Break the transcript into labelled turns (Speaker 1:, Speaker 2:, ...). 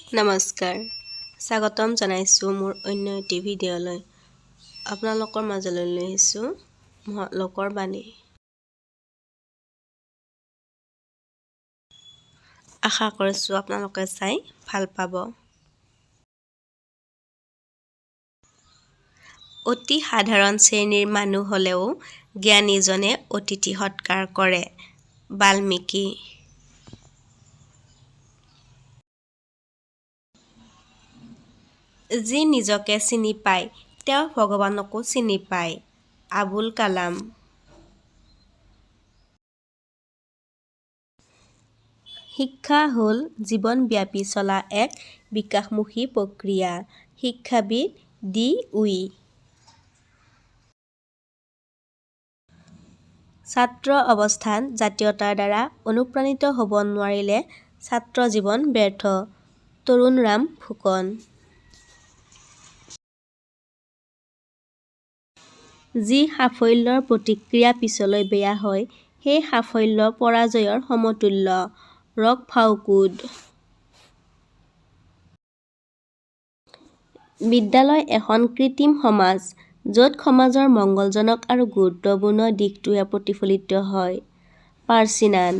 Speaker 1: নমস্কাৰ, স্বাগতম জনাইছোঁ মোৰ অন্য এটি ভিডিঅ'লৈ। আপোনালোকৰ মাজলৈ লৈ আহিছোঁ লোকৰ বাণী। আশা কৰিছোঁ আপোনালোকে চাই ভাল পাব। অতি সাধাৰণ শ্ৰেণীৰ মানুহ হ'লেও জ্ঞানীজনে অতিথি সৎকাৰ কৰে। বাল্মীকি। যি নিজকে চিনি পায় তেওঁ ভগৱানকো চিনি পায়। আবুল কালাম। শিক্ষা হ'ল জীৱনব্যাপী চলা এক বিকাশমুখী প্ৰক্ৰিয়া। শিক্ষাবিদ ডি. উই। ছাত্ৰ অৱস্থাত জাতীয়তাৰ দ্বাৰা অনুপ্ৰাণিত হ'ব নোৱাৰিলে ছাত্ৰ জীৱন ব্যৰ্থ। তৰুণৰাম ফুকন। যি সাফল্যৰ প্ৰতিক্ৰিয়া পিছলৈ বেয়া হয় সেই সাফল্য পৰাজয়ৰ সমতুল্য। ৰকফাউকুড। বিদ্যালয় এখন কৃত্ৰিম সমাজ, য'ত সমাজৰ মংগলজনক আৰু গুৰুত্বপূৰ্ণ দিশটোহে প্ৰতিফলিত হয়। পাৰ্চিনান।